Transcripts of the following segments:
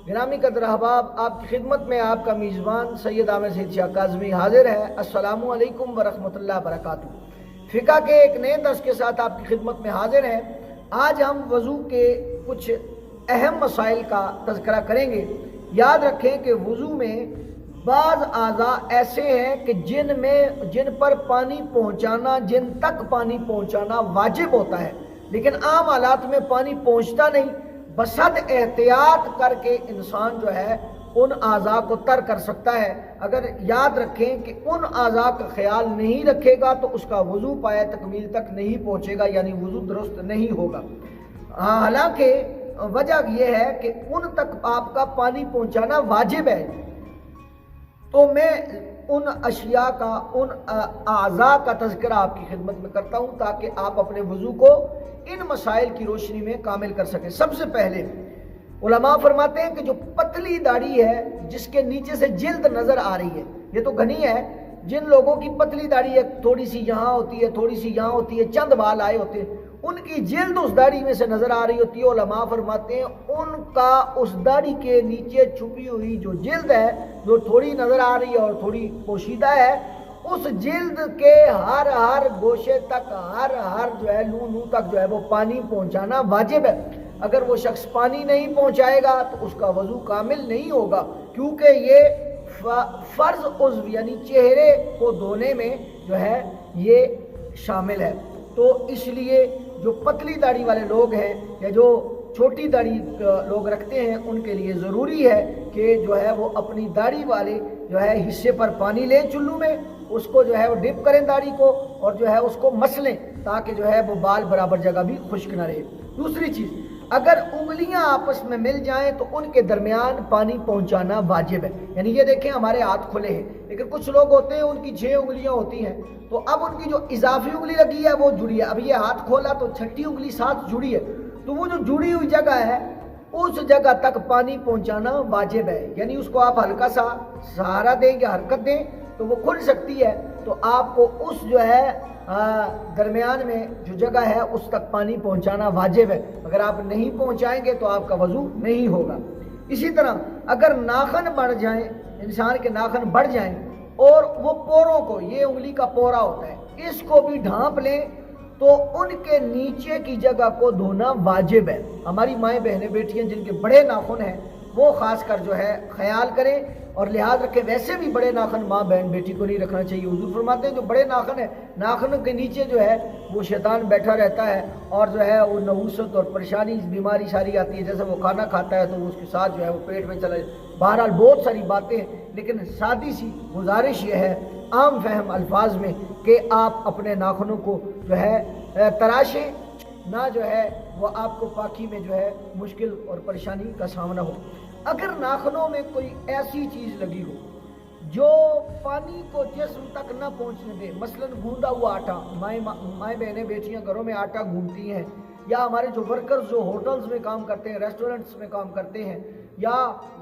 گرامی قدر احباب، آپ کی خدمت میں آپ کا میزبان سید عامر سید شاہ کاظمی حاضر ہے۔ السلام علیکم ورحمۃ اللہ وبرکاتہ۔ فقہ کے ایک نئے درس کے ساتھ آپ کی خدمت میں حاضر ہیں۔ آج ہم وضو کے کچھ اہم مسائل کا تذکرہ کریں گے۔ یاد رکھیں کہ وضو میں بعض اعضاء ایسے ہیں کہ جن پر پانی پہنچانا، جن تک پانی پہنچانا واجب ہوتا ہے، لیکن عام حالات میں پانی پہنچتا نہیں۔ بصد احتیاط کر کے انسان جو ہے ان اعضاء کو تر کر سکتا ہے۔ اگر یاد رکھیں کہ ان اعضاء کا خیال نہیں رکھے گا تو اس کا وضو پایہ تکمیل تک نہیں پہنچے گا، یعنی وضو درست نہیں ہوگا۔ حالانکہ وجہ یہ ہے کہ ان تک آپ کا پانی پہنچانا واجب ہے، تو میں ان اشیاء کا، ان اعضاء کا تذکرہ آپ کی خدمت میں کرتا ہوں تاکہ آپ اپنے وضو کو ان مسائل کی روشنی میں کامل کر سکیں۔ سب سے پہلے علماء فرماتے ہیں کہ جو پتلی داڑھی ہے، جس کے نیچے سے جلد نظر آ رہی ہے، یہ تو گھنی ہے، جن لوگوں کی پتلی داڑھی ہے، تھوڑی سی یہاں ہوتی ہے، تھوڑی سی یہاں ہوتی ہے، چند بال آئے ہوتے ہیں، ان کی جلد اس داڑھی میں سے نظر آ رہی ہوتی ہے۔ علماء فرماتے ہیں ان کا اس داڑھی کے نیچے چھپی ہوئی جو جلد ہے، جو تھوڑی نظر آ رہی ہے اور تھوڑی پوشیدہ ہے، اس جلد کے ہر گوشے تک، ہر جو ہے لو تک جو ہے وہ پانی پہنچانا واجب ہے۔ اگر وہ شخص پانی نہیں پہنچائے گا تو اس کا وضو کامل نہیں ہوگا، کیونکہ یہ فرض عضو یعنی چہرے کو دھونے میں جو ہے یہ شامل ہے۔ تو اس لیے جو پتلی داڑھی والے لوگ ہیں یا جو چھوٹی داڑھی لوگ رکھتے ہیں، ان کے لیے ضروری ہے کہ جو ہے وہ اپنی داڑھی والے جو ہے حصے پر پانی لیں، چلو میں اس کو جو ہے وہ ڈپ کریں داڑھی کو، اور جو ہے اس کو مسلیں تاکہ جو ہے وہ بال برابر جگہ بھی خشک نہ رہے۔ دوسری چیز، اگر انگلیاں آپس میں مل جائیں تو ان کے درمیان پانی پہنچانا واجب ہے۔ یعنی یہ دیکھیں ہمارے ہاتھ کھلے ہیں، لیکن کچھ لوگ ہوتے ہیں ان کی 6 انگلیاں ہوتی ہیں، تو اب ان کی جو اضافی انگلی لگی ہے وہ جڑی ہے، اب یہ ہاتھ کھولا تو 6ٹھی انگلی ساتھ جڑی ہے، تو وہ جو جڑی ہوئی جگہ ہے اس جگہ تک پانی پہنچانا واجب ہے۔ یعنی اس کو آپ ہلکا سا سہارا دیں یا حرکت دیں تو وہ کھل سکتی ہے، تو آپ کو اس جو ہے درمیان میں جو جگہ ہے اس تک پانی پہنچانا واجب ہے۔ اگر آپ نہیں پہنچائیں گے تو آپ کا وضو نہیں ہوگا۔ اسی طرح اگر ناخن بڑھ جائیں، انسان کے ناخن بڑھ جائیں اور وہ پوروں کو، یہ انگلی کا پورا ہوتا ہے، اس کو بھی ڈھانپ لیں تو ان کے نیچے کی جگہ کو دھونا واجب ہے۔ ہماری مائیں بہنیں بیٹیاں جن کے بڑے ناخن ہیں وہ خاص کر جو ہے خیال کریں اور لحاظ رکھیں۔ ویسے بھی بڑے ناخن ماں بہن بیٹی کو نہیں رکھنا چاہیے۔ حضور فرماتے ہیں جو بڑے ناخن ہیں، ناخن کے نیچے جو ہے وہ شیطان بیٹھا رہتا ہے اور جو ہے وہ نحوست اور پریشانی، بیماری ساری آتی ہے۔ جیسے وہ کھانا کھاتا ہے تو اس کے ساتھ جو ہے وہ پیٹ میں چلا جائے۔ بہرحال بہت ساری باتیں ہیں، لیکن سادی سی گزارش یہ ہے عام فہم الفاظ میں کہ آپ اپنے ناخنوں کو جو ہے تراشیں، نہ جو ہے وہ آپ کو پاکی میں جو ہے مشکل اور پریشانی کا سامنا ہو۔ اگر ناخنوں میں کوئی ایسی چیز لگی ہو جو پانی کو جسم تک نہ پہنچنے دے، مثلا گوندا ہوا آٹا، مائیں بہنیں بیٹیاں گھروں میں آٹا گوندتی ہیں، یا ہمارے جو ورکرز جو ہوٹلز میں کام کرتے ہیں، ریسٹورنٹس میں کام کرتے ہیں، یا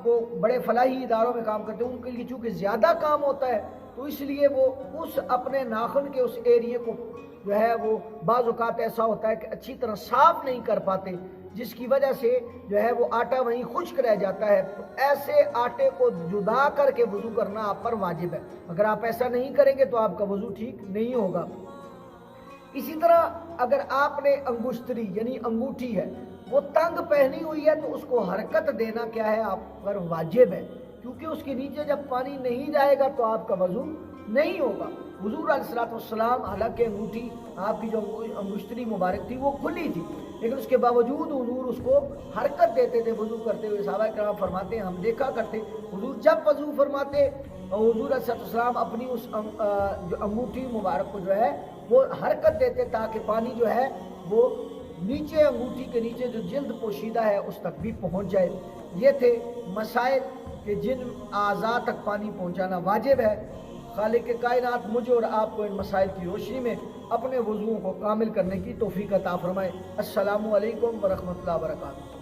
وہ بڑے فلاحی اداروں میں کام کرتے ہیں، ان کے لیے چونکہ زیادہ کام ہوتا ہے تو اس لیے وہ اس اپنے ناخن کے اس ایریے کو جو ہے وہ بعض اوقات ایسا ہوتا ہے کہ اچھی طرح صاف نہیں کر پاتے، جس کی وجہ سے جو ہے وہ آٹا وہیں خشک رہ جاتا ہے۔ تو ایسے آٹے کو جدا کر کے وضو کرنا آپ پر واجب ہے۔ اگر آپ ایسا نہیں کریں گے تو آپ کا وضو ٹھیک نہیں ہوگا۔ اسی طرح اگر آپ نے انگشتری یعنی انگوٹھی ہے وہ تنگ پہنی ہوئی ہے تو اس کو حرکت دینا کیا ہے آپ پر واجب ہے، کیونکہ اس کے نیچے جب پانی نہیں جائے گا تو آپ کا وضو نہیں ہوگا۔ حضور علیہ السلام حالانکہ انگوٹھی آپ کی جو انگشتری مبارک تھی وہ کھلی تھی، لیکن اس کے باوجود حضور اس کو حرکت دیتے تھے وضو کرتے ہوئے۔ صحابہ کرام فرماتے ہیں ہم دیکھا کرتے حضور جب وضو فرماتے حضور علیہ السلام اپنی اس جو انگوٹھی مبارک کو جو ہے وہ حرکت دیتے تاکہ پانی جو ہے وہ نیچے انگوٹھی کے نیچے جو جلد پوشیدہ ہے اس تک بھی پہنچ جائے۔ یہ تھے مسائل کہ جن اعضاء تک پانی پہنچانا واجب ہے۔ خالق کائنات مجھے اور آپ کو ان مسائل کی روشنی میں اپنے وضوؤں کو کامل کرنے کی توفیق عطا فرمائے۔ السلام علیکم ورحمۃ اللہ وبرکاتہ۔